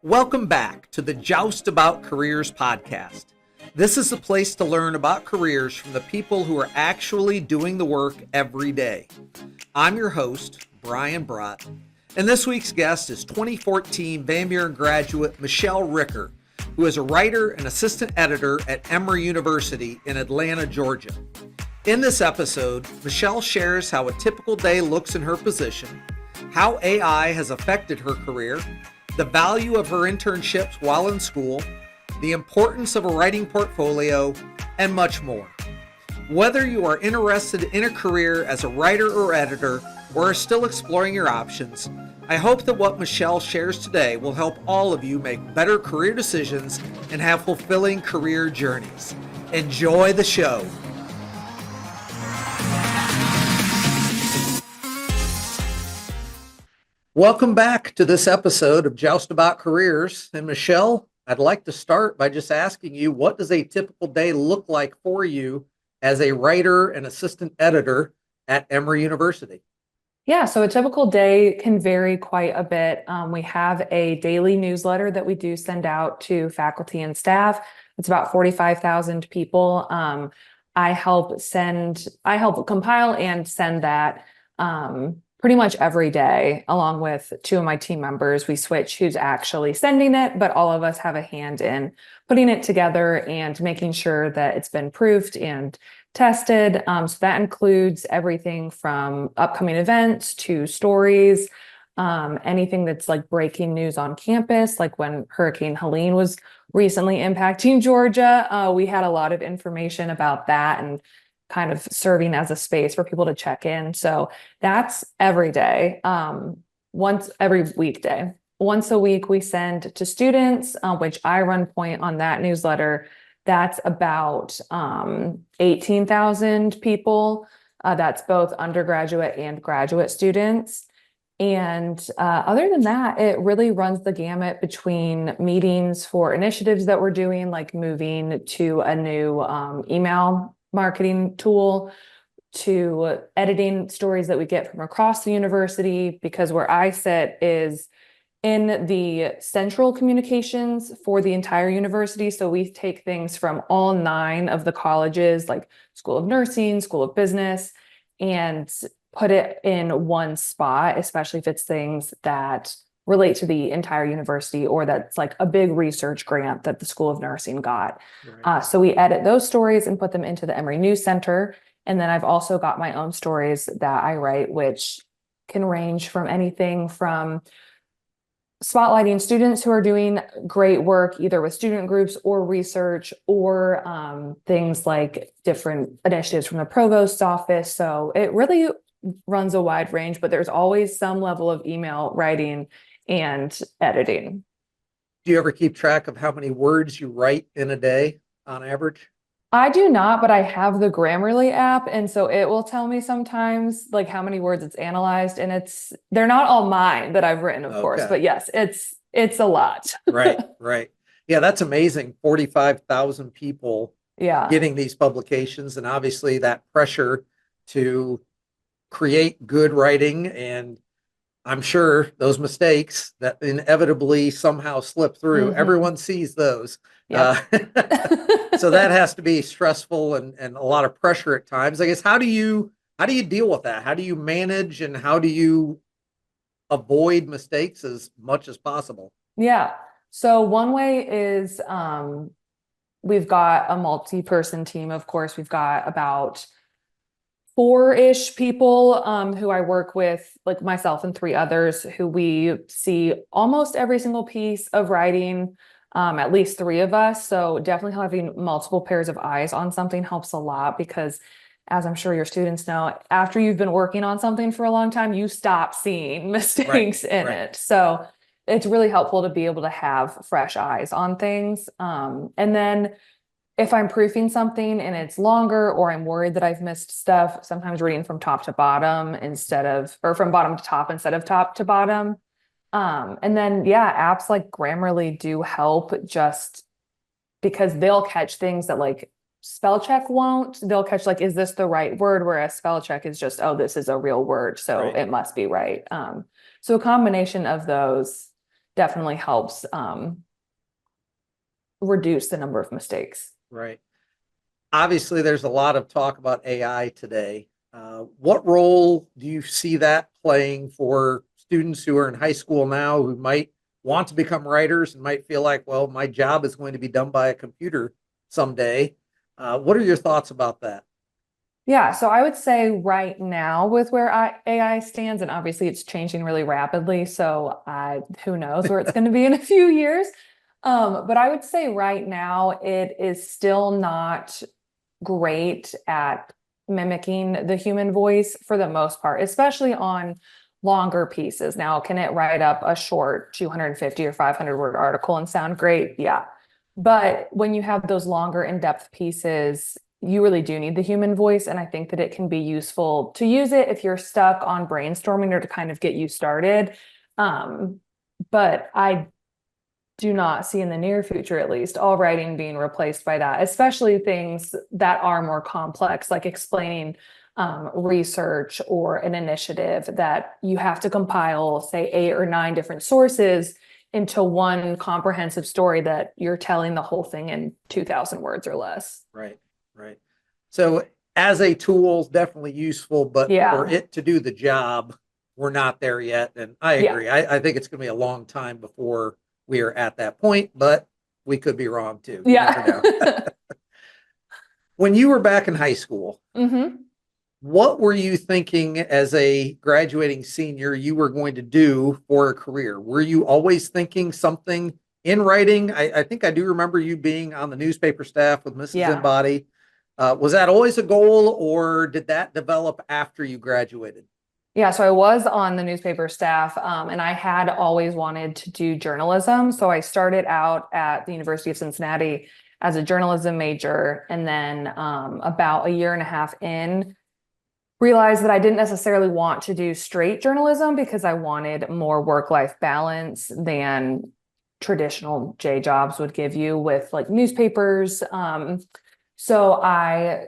Welcome back to the Joust About Careers podcast. This is a place to learn about careers from the people who are actually doing the work every day. I'm your host, Brian Brott, and this week's guest is 2014 Van Buren graduate Michelle Ricker, who is a writer and assistant editor at Emory University in Atlanta, Georgia. In this episode, Michelle shares how a typical day looks in her position, how AI has affected her career, the value of her internships while in school, the importance of a writing portfolio, and much more. Whether you are interested in a career as a writer or editor, or are still exploring your options, I hope that what Michelle shares today will help all of you make better career decisions and have fulfilling career journeys. Enjoy the show. Welcome back to this episode of Joust About Careers. And Michelle, I'd like to start by just asking you, what does a typical day look like for you as a writer and assistant editor at Emory University? Yeah, so a typical day can vary quite a bit. We have a daily newsletter that we do send out to faculty and staff. It's about 45,000 people. I help compile and send that pretty much every day, along with two of my team members. We switch who's actually sending it, but all of us have a hand in putting it together and making sure that it's been proofed and tested. So that includes everything from upcoming events to stories, anything that's like breaking news on campus, like when Hurricane Helene was recently impacting Georgia. We had a lot of information about that and kind of serving as a space for people to check in. So that's every day, every weekday. Once a week, we send to students, which I run point on that newsletter. That's about 18,000 people. That's both undergraduate and graduate students. And other than that, it really runs the gamut between meetings for initiatives that we're doing, like moving to a new email marketing tool, to editing stories that we get from across the university, because where I sit is in the central communications for the entire university. So we take things from all 9 of the colleges, like School of Nursing, School of Business, and put it in one spot, especially if it's things that relate to the entire university, or that's like a big research grant that the School of Nursing got. Right. So we edit those stories and put them into the Emory News Center. And then I've also got my own stories that I write, which can range from anything from spotlighting students who are doing great work, either with student groups or research, or things like different initiatives from the provost's office. So it really runs a wide range, but there's always some level of email writing and editing. Do you ever keep track of how many words you write in a day on average? I do not, but I have the Grammarly app, and so it will tell me sometimes like how many words it's analyzed, and they're not all mine that I've written, of course, but yes, it's a lot. Right. Yeah, that's amazing. 45,000 people getting these publications, and obviously that pressure to create good writing, and I'm sure those mistakes that inevitably somehow slip through, everyone sees those. Yep. So that has to be stressful and a lot of pressure at times. I guess, how do you deal with that? How do you manage, and how do you avoid mistakes as much as possible? Yeah. So one way is we've got a multi-person team. Of course, we've got about 4-ish people who I work with, like myself and 3 others, who we see almost every single piece of writing, at least 3 of us. So definitely having multiple pairs of eyes on something helps a lot, because as I'm sure your students know, after you've been working on something for a long time, you stop seeing mistakes in it. So it's really helpful to be able to have fresh eyes on things. And then if I'm proofing something and it's longer, or I'm worried that I've missed stuff, sometimes reading from top to bottom or from bottom to top instead of top to bottom. And then, apps like Grammarly do help, just because they'll catch things that like spell check won't. They'll catch like, is this the right word? Whereas spell check is just, oh, this is a real word, so it must be right. So a combination of those definitely helps reduce the number of mistakes. Right. Obviously, there's a lot of talk about AI today. What role do you see that playing for students who are in high school now who might want to become writers and might feel like, well, my job is going to be done by a computer someday? What are your thoughts about that? Yeah, so I would say right now with where AI stands, and obviously it's changing really rapidly, so who knows where it's going to be in a few years. But I would say right now it is still not great at mimicking the human voice for the most part, especially on longer pieces. Now, can it write up a short 250 or 500 word article and sound great? Yeah. But when you have those longer in-depth pieces, you really do need the human voice. And I think that it can be useful to use it if you're stuck on brainstorming or to kind of get you started. But I do not see in the near future, at least, all writing being replaced by that, especially things that are more complex, like explaining research or an initiative that you have to compile, say, 8 or 9 different sources into one comprehensive story that you're telling the whole thing in 2,000 words or less. Right, right. So as a tool, definitely useful, but for Yeah. it to do the job, we're not there yet. And I Yeah. agree. I think it's going to be a long time before we are at that point, but we could be wrong too. You never know. Yeah. When you were back in high school, hmm what were you thinking as a graduating senior you were going to do for a career? Were you always thinking something in writing? I think I do remember you being on the newspaper staff with Mrs. Yeah. Embody. Was that always a goal, or did that develop after you graduated? Yeah, so I was on the newspaper staff, and I had always wanted to do journalism. So I started out at the University of Cincinnati as a journalism major, and then about a year and a half in, realized that I didn't necessarily want to do straight journalism because I wanted more work-life balance than traditional J jobs would give you with like newspapers. So I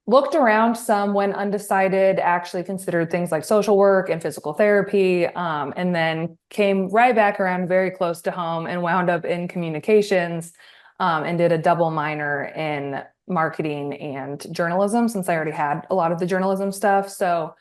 looked around some, when undecided, actually considered things like social work and physical therapy, and then came right back around very close to home and wound up in communications, and did a double minor in marketing and journalism since I already had a lot of the journalism stuff. So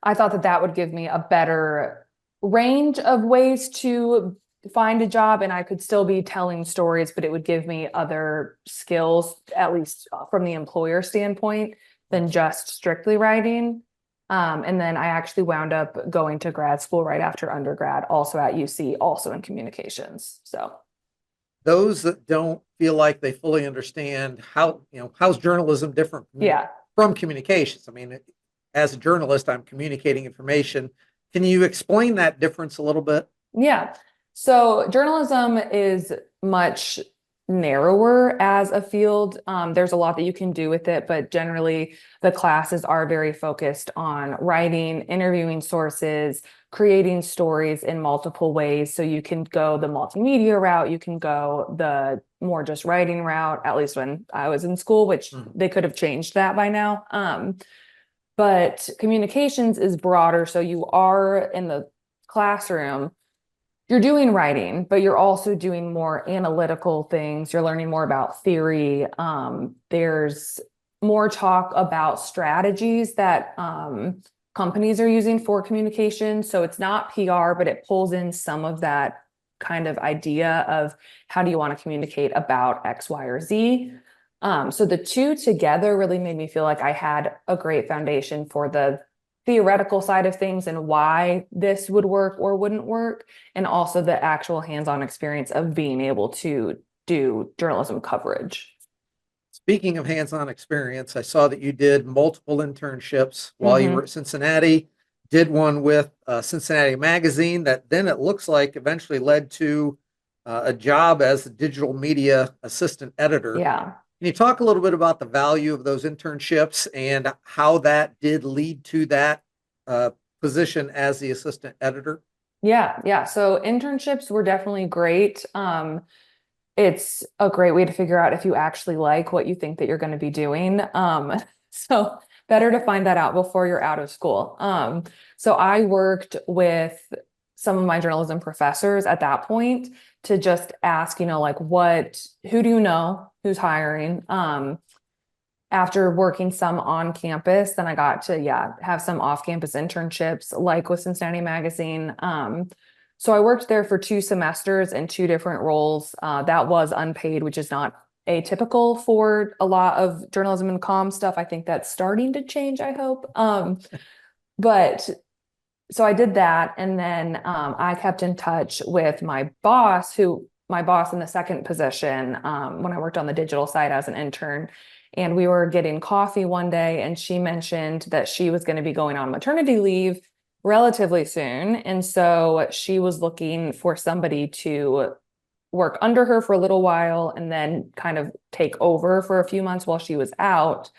I thought that that would give me a better range of ways to find a job, and I could still be telling stories, but it would give me other skills, at least from the employer standpoint, than just strictly writing. And then I actually wound up going to grad school right after undergrad, also at UC, also in communications. So Those that don't feel like they fully understand how, how's journalism different yeah. from communications? I mean, as a journalist, I'm communicating information. Can you explain that difference a little bit? Yeah. So journalism is much narrower as a field. There's a lot that you can do with it, but generally the classes are very focused on writing, interviewing sources, creating stories in multiple ways. So you can go the multimedia route, you can go the more just writing route, at least when I was in school, which they could have changed that by now. But communications is broader. So you are in the classroom, you're doing writing, but you're also doing more analytical things. You're learning more about theory. There's more talk about strategies that companies are using for communication. So it's not PR, but it pulls in some of that kind of idea of how do you want to communicate about X, Y, or Z. So the two together really made me feel like I had a great foundation for the theoretical side of things and why this would work or wouldn't work, and also the actual hands-on experience of being able to do journalism coverage. Speaking of hands-on experience, I saw that you did multiple internships while you were Mm-hmm. at Cincinnati, did one with Cincinnati Magazine that then it looks like eventually led to a job as a digital media assistant editor. Yeah. Can you talk a little bit about the value of those internships and how that did lead to that uh, position as the assistant editor? Yeah. Yeah. So internships were definitely great. It's a great way to figure out if you actually like what you think that you're going to be doing. So better to find that out before you're out of school. So I worked with some of my journalism professors at that point to just ask, like who do you know who's hiring? After working some on campus, then I got to, have some off-campus internships, like with Cincinnati Magazine. So I worked there for 2 semesters in 2 different roles. That was unpaid, which is not atypical for a lot of journalism and comm stuff. I think that's starting to change, I hope. But so I did that. And then I kept in touch with my boss in the second position when I worked on the digital side as an intern. And we were getting coffee one day, and she mentioned that she was going to be going on maternity leave relatively soon. And so she was looking for somebody to work under her for a little while and then kind of take over for a few months while she was out,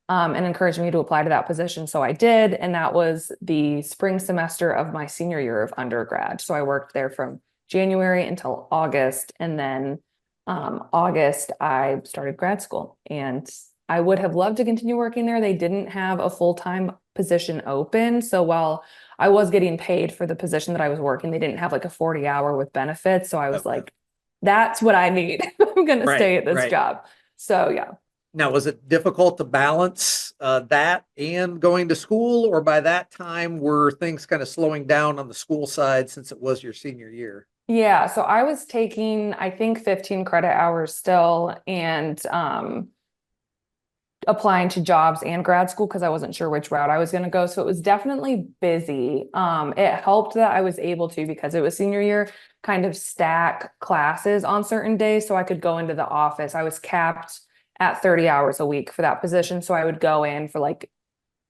and encouraged me to apply to that position. So I did. And that was the spring semester of my senior year of undergrad. So I worked there from January until August. And then August, I started grad school, and I would have loved to continue working there. They didn't have a full-time position open. So while I was getting paid for the position that I was working, they didn't have like a 40-hour with benefits. So I was like, that's what I need. I'm going to stay at this job. So yeah. Now, was it difficult to balance that and going to school, or by that time were things kind of slowing down on the school side since it was your senior year? Yeah, so I was taking, I think, 15 credit hours still, and applying to jobs and grad school because I wasn't sure which route I was going to go. So it was definitely busy. It helped that I was able to, because it was senior year, kind of stack classes on certain days so I could go into the office. I was capped at 30 hours a week for that position. So I would go in for like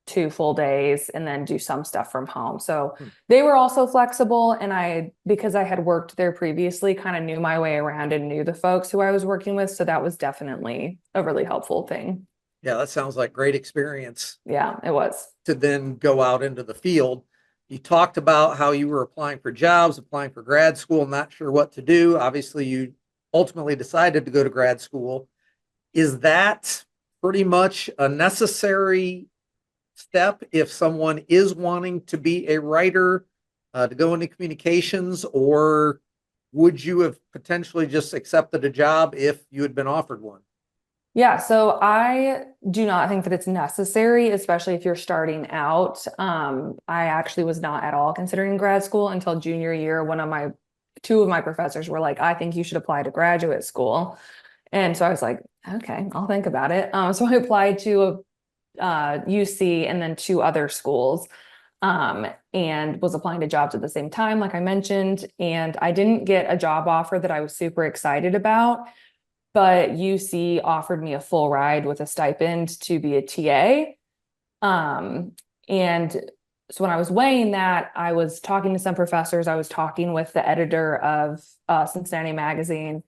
2 full days and then do some stuff from home. So they were also flexible. And because I had worked there previously, kind of knew my way around and knew the folks who I was working with. So that was definitely a really helpful thing. Yeah, that sounds like great experience. Yeah, it was. To then go out into the field. You talked about how you were applying for jobs, applying for grad school, not sure what to do. Obviously, you ultimately decided to go to grad school. Is that pretty much a necessary step if someone is wanting to be a writer, to go into communications, or would you have potentially just accepted a job if you had been offered one? Yeah, so I do not think that it's necessary, especially if you're starting out. I actually was not at all considering grad school until junior year. Two of my professors were like, I think you should apply to graduate school. And so I was like, okay, I'll think about it. So I applied to UC and then 2 other schools, and was applying to jobs at the same time, like I mentioned. And I didn't get a job offer that I was super excited about, but UC offered me a full ride with a stipend to be a TA. And so when I was weighing that, I was talking to some professors. I was talking with the editor of Cincinnati Magazine,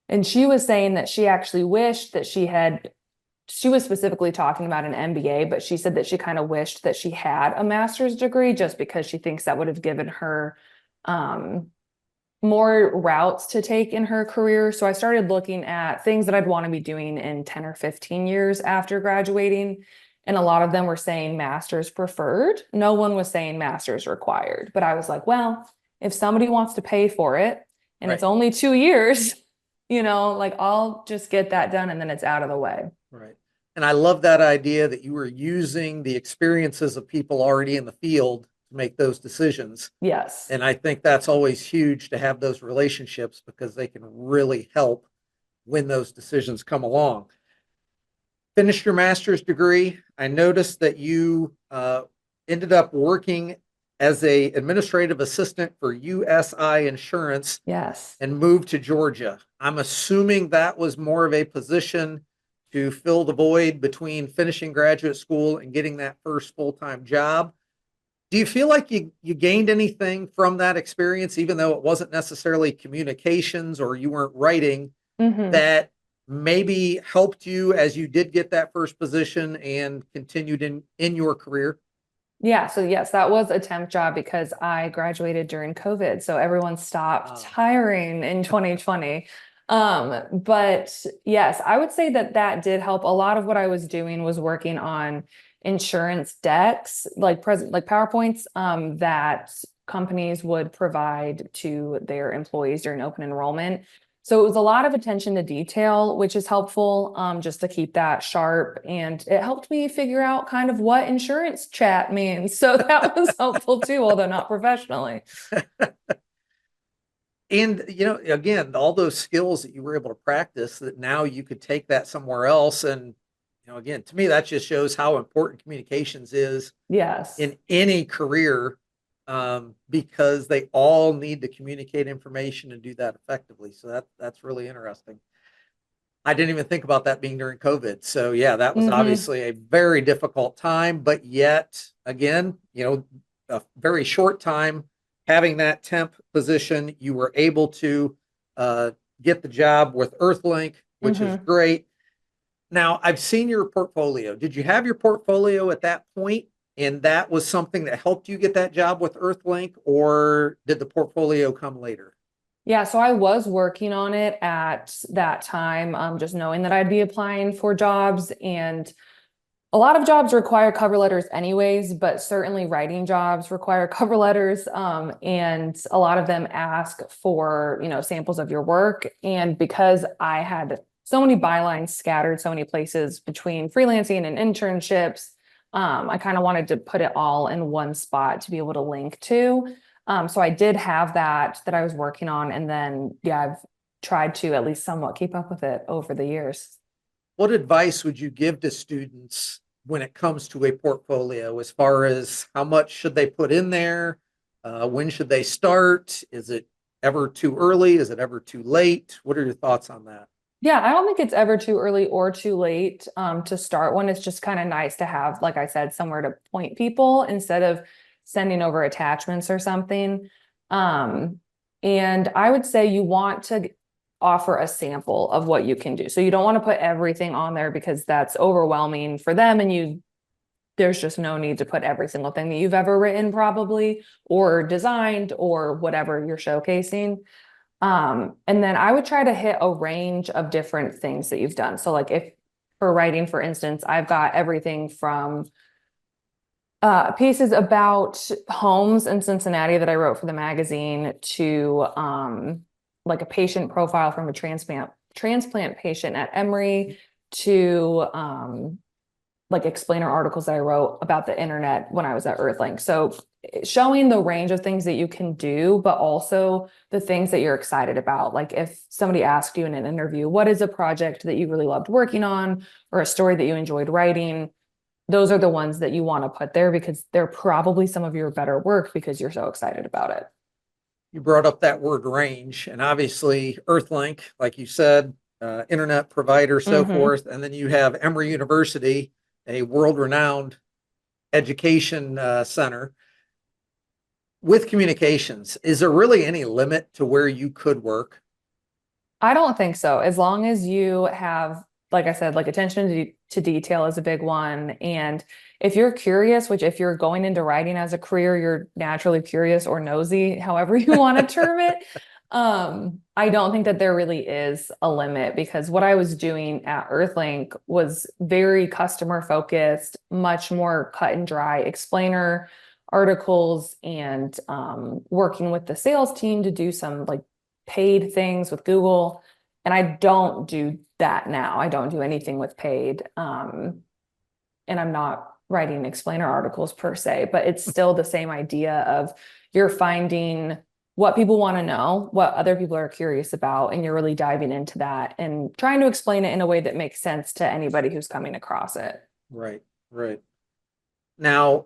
and she was saying that she actually wished that she was specifically talking about an MBA, but she said that she kind of wished that she had a master's degree just because she thinks that would have given her more routes to take in her career. So I started looking at things that I'd want to be doing in 10 or 15 years after graduating. And a lot of them were saying master's preferred. No one was saying master's required. But I was like, well, if somebody wants to pay for it and it's only 2 years, like I'll just get that done and then it's out of the way. Right. And I love that idea that you were using the experiences of people already in the field to make those decisions. Yes. And I think that's always huge to have those relationships because they can really help when those decisions come along. Finished your master's degree. I noticed that you ended up working as a administrative assistant for USI Insurance. Yes. And moved to Georgia. I'm assuming that was more of a position to fill the void between finishing graduate school and getting that first full-time job. Do you feel like you gained anything from that experience, even though it wasn't necessarily communications or you weren't writing, that maybe helped you as you did get that first position and continued in your career? Yeah. So yes, that was a temp job because I graduated during COVID. So everyone stopped hiring in 2020. But yes, I would say that did help. A lot of what I was doing was working on insurance decks, like PowerPoints, that companies would provide to their employees during open enrollment. So it was a lot of attention to detail, which is helpful, just to keep that sharp. And it helped me figure out kind of what insurance chat means. So that was helpful too, although not professionally. And, again, all those skills that you were able to practice that now you could take that somewhere else. And, again, to me, that just shows how important communications is Yes. in any career, because they all need to communicate information and do that effectively. So that's really interesting. I didn't even think about that being during COVID. So yeah, that was obviously a very difficult time, but yet again, a very short time having that temp position, you were able to get the job with Earthlink, which is great. Now, I've seen your portfolio. Did you have your portfolio at that point, and that was something that helped you get that job with Earthlink, or did the portfolio come later? Yeah, so I was working on it at that time, just knowing that I'd be applying for jobs, and a lot of jobs require cover letters anyways, but certainly writing jobs require cover letters. And a lot of them ask for, samples of your work. And because I had so many bylines scattered so many places between freelancing and internships, I kind of wanted to put it all in one spot to be able to link to. So I did have that I was working on. And then, yeah, I've tried to at least somewhat keep up with it over the years. What advice would you give to students when it comes to a portfolio, as far as how much should they put in there? When should they start? Is it ever too early? Is it ever too late? What are your thoughts on that? Yeah, I don't think it's ever too early or too late to start one. It's just kind of nice to have, like I said, somewhere to point people instead of sending over attachments or something. And I would say you want to offer a sample of what you can do. So you don't want to put everything on there because that's overwhelming for them, and there's just no need to put every single thing that you've ever written probably or designed or whatever you're showcasing. And then I would try to hit a range of different things that you've done. So like if for writing, for instance, I've got everything from pieces about homes in Cincinnati that I wrote for the magazine to like a patient profile from a transplant patient at Emory to like explainer articles that I wrote about the internet when I was at Earthlink. So showing the range of things that you can do, but also the things that you're excited about. Like if somebody asked you in an interview, what is a project that you really loved working on or a story that you enjoyed writing? Those are the ones that you want to put there because they're probably some of your better work because you're so excited about it. You brought up that word range, and obviously Earthlink, like you said, internet provider, so forth. And then you have Emory University, a world-renowned education center. With communications, is there really any limit to where you could work? I don't think so. As long as you have, like I said, like attention to detail is a big one. And if you're curious, which if you're going into writing as a career, you're naturally curious or nosy, however you want to term it. I don't think that there really is a limit because what I was doing at Earthlink was very customer focused, much more cut and dry explainer articles and working with the sales team to do some like paid things with Google. And I don't do that now. I don't do anything with paid. And I'm not writing explainer articles per se, but it's still the same idea of you're finding what people want to know, what other people are curious about, and you're really diving into that and trying to explain it in a way that makes sense to anybody who's coming across it. Right, right. Now,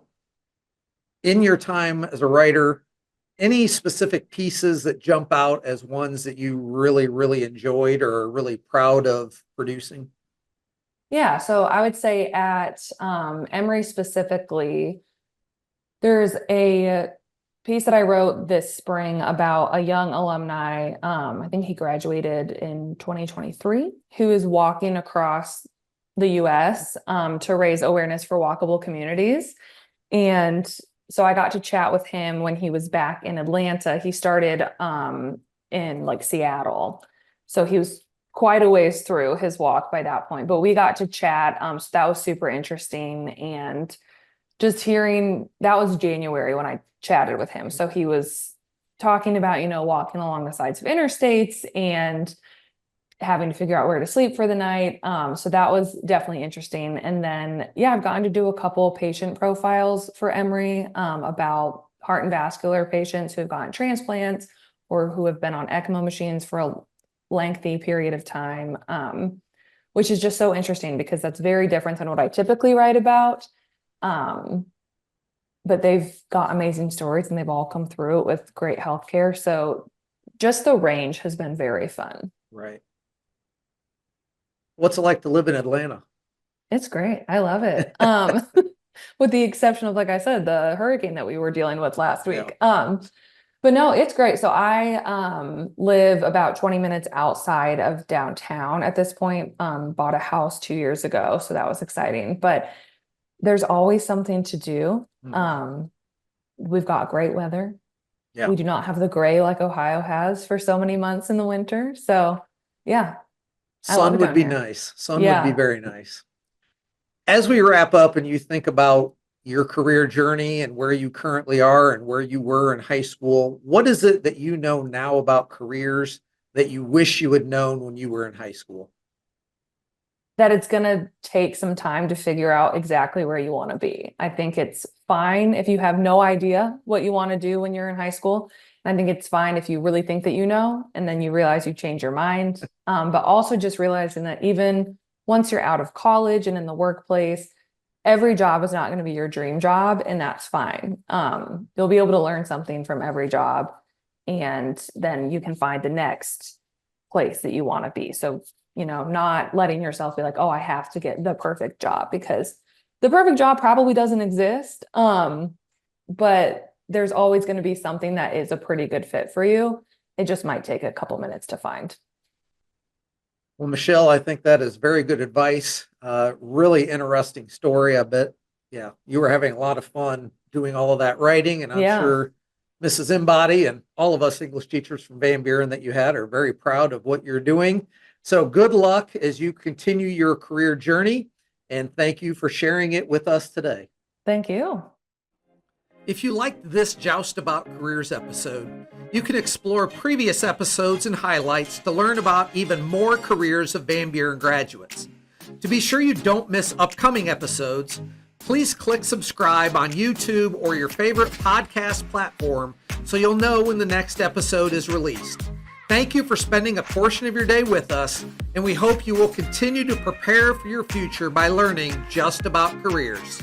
in your time as a writer, any specific pieces that jump out as ones that you really, really enjoyed or are really proud of producing? Yeah, so I would say at Emory specifically, there's a piece that I wrote this spring about a young alumni. I think he graduated in 2023, who is walking across the US to raise awareness for walkable communities. And so I got to chat with him when he was back in Atlanta. He started in like Seattle. So he was quite a ways through his walk by that point, but we got to chat. So that was super interesting. And just hearing, that was January when I chatted with him. So he was talking about, walking along the sides of interstates and having to figure out where to sleep for the night. So that was definitely interesting. And then, I've gotten to do a couple patient profiles for Emory about heart and vascular patients who have gotten transplants or who have been on ECMO machines for a lengthy period of time, which is just so interesting because that's very different than what I typically write about. But they've got amazing stories and they've all come through it with great healthcare. So just the range has been very fun. Right. What's it like to live in Atlanta? It's great. I love it. With the exception of, like I said, the hurricane that we were dealing with last week. But no, it's great. So I live about 20 minutes outside of downtown at this point. Bought a house 2 years ago, so that was exciting. But there's always something to do. We've got great weather. Yeah. We do not have the gray like Ohio has for so many months in the winter. So yeah. Sun would be nice. Sun would be very nice. As we wrap up and you think about your career journey and where you currently are and where you were in high school, what is it that you know now about careers that you wish you had known when you were in high school? That it's going to take some time to figure out exactly where you want to be. I think it's fine if you have no idea what you want to do when you're in high school. I think it's fine if you really think that you know, and then you realize you change your mind. But also just realizing that even once you're out of college and in the workplace, every job is not going to be your dream job, and that's fine. You'll be able to learn something from every job, and then you can find the next place that you want to be. So, not letting yourself be like, oh, I have to get the perfect job, because the perfect job probably doesn't exist. But there's always going to be something that is a pretty good fit for you. It just might take a couple minutes to find. Well, Michelle, I think that is very good advice. Really interesting story. I bet, you were having a lot of fun doing all of that writing, and I'm sure Mrs. Embody and all of us English teachers from Van Buren that you had are very proud of what you're doing. So good luck as you continue your career journey, and thank you for sharing it with us today. Thank you. If you liked this Joust About Careers episode, you can explore previous episodes and highlights to learn about even more careers of Van Buren graduates. To be sure you don't miss upcoming episodes, please click subscribe on YouTube or your favorite podcast platform so you'll know when the next episode is released. Thank you for spending a portion of your day with us, and we hope you will continue to prepare for your future by learning just about careers.